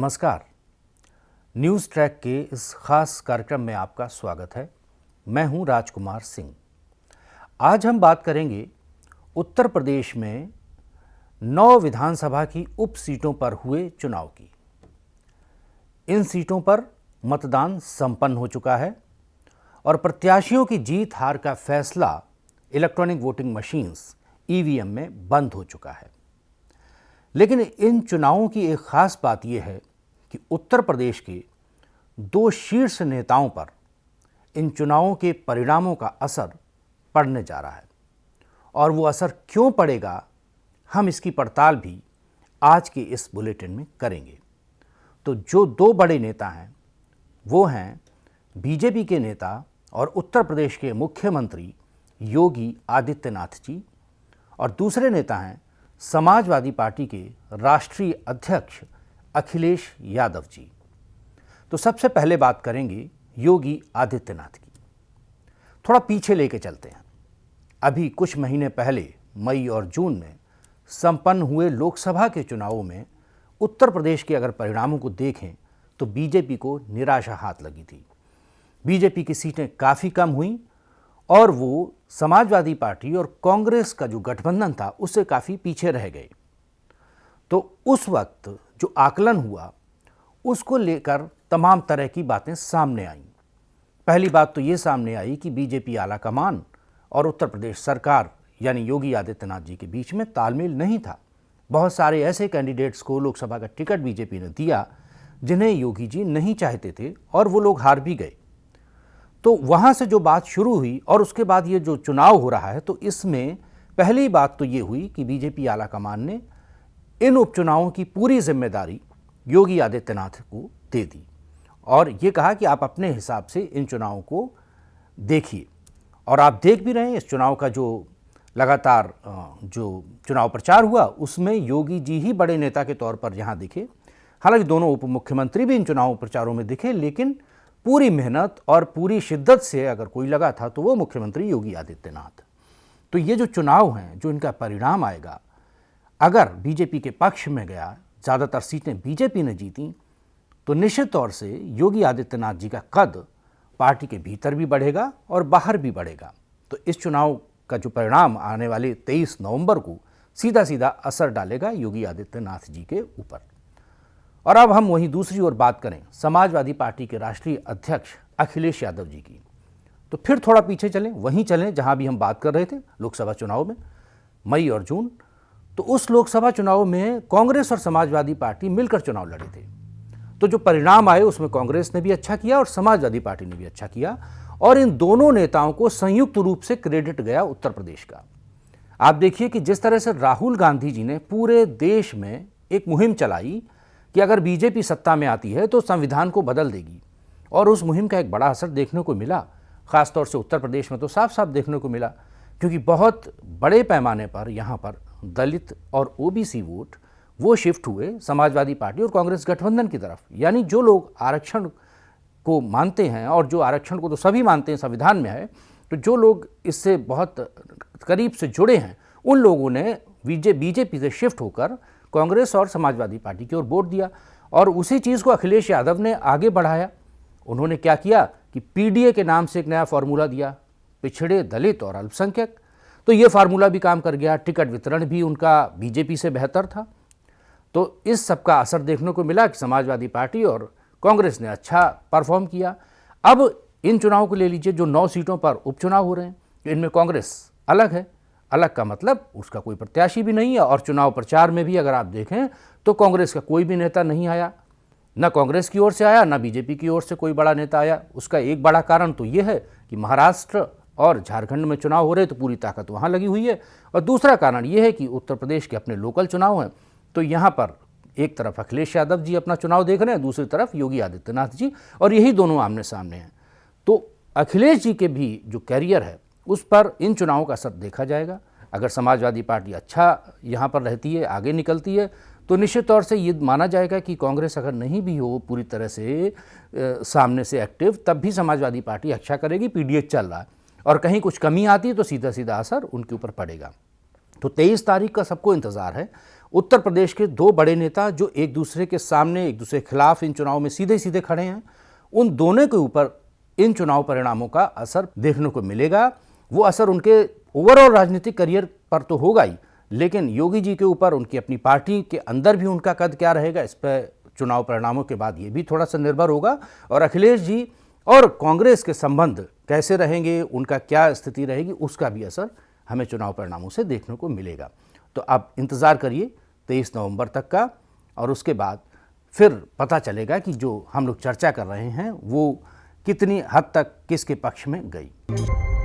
नमस्कार। News track के इस खास कार्यक्रम में आपका स्वागत है। मैं हूं राजकुमार सिंह। आज हम बात करेंगे उत्तर प्रदेश में 9 विधानसभा की उप सीटों पर हुए चुनाव की। इन सीटों पर मतदान संपन्न हो चुका है और प्रत्याशियों की जीत हार का फैसला इलेक्ट्रॉनिक वोटिंग मशीन्स ईवीएम में बंद हो चुका है। लेकिन इन चुनावों की एक खास बात यह है कि उत्तर प्रदेश के 2 शीर्ष नेताओं पर इन चुनावों के परिणामों का असर पड़ने जा रहा है और वो असर क्यों पड़ेगा, हम इसकी पड़ताल भी आज के इस बुलेटिन में करेंगे। तो जो 2 बड़े नेता हैं वो हैं बीजेपी के नेता और उत्तर प्रदेश के मुख्यमंत्री योगी आदित्यनाथ जी और दूसरे नेता हैं समाजवादी पार्टी के राष्ट्रीय अध्यक्ष अखिलेश यादव जी। तो सबसे पहले बात करेंगे योगी आदित्यनाथ की। थोड़ा पीछे लेके चलते हैं। अभी कुछ महीने पहले मई और जून में संपन्न हुए लोकसभा के चुनावों में उत्तर प्रदेश के अगर परिणामों को देखें तो बीजेपी को निराशा हाथ लगी थी। बीजेपी की सीटें काफ़ी कम हुईं और वो समाजवादी पार्टी और कांग्रेस का जो गठबंधन था उससे काफ़ी पीछे रह गए। तो उस वक्त जो आकलन हुआ उसको लेकर तमाम तरह की बातें सामने आईं। पहली बात तो ये सामने आई कि बीजेपी आलाकमान और उत्तर प्रदेश सरकार यानी योगी आदित्यनाथ जी के बीच में तालमेल नहीं था। बहुत सारे ऐसे कैंडिडेट्स को लोकसभा का टिकट बीजेपी ने दिया जिन्हें योगी जी नहीं चाहते थे और वो लोग हार भी गए। तो वहाँ से जो बात शुरू हुई और उसके बाद ये जो चुनाव हो रहा है तो इसमें पहली बात तो ये हुई कि बीजेपी आलाकमान ने इन उपचुनावों की पूरी जिम्मेदारी योगी आदित्यनाथ को दे दी और ये कहा कि आप अपने हिसाब से इन चुनावों को देखिए। और आप देख भी रहे हैं इस चुनाव का जो लगातार जो चुनाव प्रचार हुआ उसमें योगी जी ही बड़े नेता के तौर पर यहाँ दिखे। हालांकि दोनों उप मुख्यमंत्री भी इन चुनाव प्रचारों में दिखे, लेकिन पूरी मेहनत और पूरी शिद्दत से अगर कोई लगा था तो वो मुख्यमंत्री योगी आदित्यनाथ। तो ये जो चुनाव हैं, जो इनका परिणाम आएगा, अगर बीजेपी के पक्ष में गया, ज़्यादातर सीटें बीजेपी ने जीती, तो निश्चित तौर से योगी आदित्यनाथ जी का कद पार्टी के भीतर भी बढ़ेगा और बाहर भी बढ़ेगा। तो इस चुनाव का जो परिणाम आने वाले 23 नवंबर को सीधा सीधा असर डालेगा योगी आदित्यनाथ जी के ऊपर। और अब हम वहीं दूसरी ओर बात करें समाजवादी पार्टी के राष्ट्रीय अध्यक्ष अखिलेश यादव जी की, तो फिर थोड़ा पीछे चलें, वहीं चलें जहां भी हम बात कर रहे थे लोकसभा चुनाव में मई और जून। तो उस लोकसभा चुनाव में कांग्रेस और समाजवादी पार्टी मिलकर चुनाव लड़े थे। तो जो परिणाम आए उसमें कांग्रेस ने भी अच्छा किया और समाजवादी पार्टी ने भी अच्छा किया और इन दोनों नेताओं को संयुक्त रूप से क्रेडिट गया उत्तर प्रदेश का। आप देखिए कि जिस तरह से राहुल गांधी जी ने पूरे देश में एक मुहिम चलाई कि अगर बीजेपी सत्ता में आती है तो संविधान को बदल देगी, और उस मुहिम का एक बड़ा असर देखने को मिला। ख़ासतौर से उत्तर प्रदेश में तो साफ साफ देखने को मिला, क्योंकि बहुत बड़े पैमाने पर यहाँ पर दलित और ओबीसी वोट वो शिफ्ट हुए समाजवादी पार्टी और कांग्रेस गठबंधन की तरफ। यानी जो लोग आरक्षण को मानते हैं, और जो आरक्षण को तो सभी मानते हैं, संविधान में है, तो जो लोग इससे बहुत करीब से जुड़े हैं उन लोगों ने बीजेपी से शिफ्ट होकर कांग्रेस और समाजवादी पार्टी की ओर वोट दिया। और उसी चीज़ को अखिलेश यादव ने आगे बढ़ाया। उन्होंने क्या किया कि पीडीए के नाम से एक नया फार्मूला दिया, पिछड़े, दलित और अल्पसंख्यक। तो ये फार्मूला भी काम कर गया। टिकट वितरण भी उनका बीजेपी से बेहतर था। तो इस सब का असर देखने को मिला कि समाजवादी पार्टी और कांग्रेस ने अच्छा परफॉर्म किया। अब इन चुनाव को ले लीजिए, जो 9 सीटों पर उपचुनाव हो रहे हैं, इनमें कांग्रेस अलग है। अलग का मतलब उसका कोई प्रत्याशी भी नहीं है, और चुनाव प्रचार में भी अगर आप देखें तो कांग्रेस का कोई भी नेता नहीं आया, ना कांग्रेस की ओर से आया ना बीजेपी की ओर से कोई बड़ा नेता आया। उसका एक बड़ा कारण तो ये है कि महाराष्ट्र और झारखंड में चुनाव हो रहे तो पूरी ताकत वहाँ लगी हुई है, और दूसरा कारण ये है कि उत्तर प्रदेश के अपने लोकल चुनाव हैं। तो यहाँ पर एक तरफ अखिलेश यादव जी अपना चुनाव देख रहे हैं, दूसरी तरफ योगी आदित्यनाथ जी, और यही दोनों आमने सामने हैं। तो अखिलेश जी के भी जो कैरियर है उस पर इन चुनावों का असर देखा जाएगा। अगर समाजवादी पार्टी अच्छा यहाँ पर रहती है, आगे निकलती है, तो निश्चित तौर से ये माना जाएगा कि कांग्रेस अगर नहीं भी हो पूरी तरह से सामने से एक्टिव, तब भी समाजवादी पार्टी अच्छा करेगी। पीडीए चल रहा है, और कहीं कुछ कमी आती है तो सीधा सीधा असर उनके ऊपर पड़ेगा। तो 23 तारीख का सबको इंतज़ार है। उत्तर प्रदेश के दो बड़े नेता जो एक दूसरे के सामने, एक दूसरे के खिलाफ इन चुनाव में सीधे सीधे खड़े हैं, उन दोनों के ऊपर इन चुनाव परिणामों का असर देखने को मिलेगा। वो असर उनके ओवरऑल राजनीतिक करियर पर तो होगा ही, लेकिन योगी जी के ऊपर, उनकी अपनी पार्टी के अंदर भी उनका कद क्या रहेगा, इस पर चुनाव परिणामों के बाद ये भी थोड़ा सा निर्भर होगा। और अखिलेश जी और कांग्रेस के संबंध कैसे रहेंगे, उनका क्या स्थिति रहेगी, उसका भी असर हमें चुनाव परिणामों से देखने को मिलेगा। तो आप इंतज़ार करिए 23 नवंबर तक का, और उसके बाद फिर पता चलेगा कि जो हम लोग चर्चा कर रहे हैं वो कितनी हद तक किसके पक्ष में गई।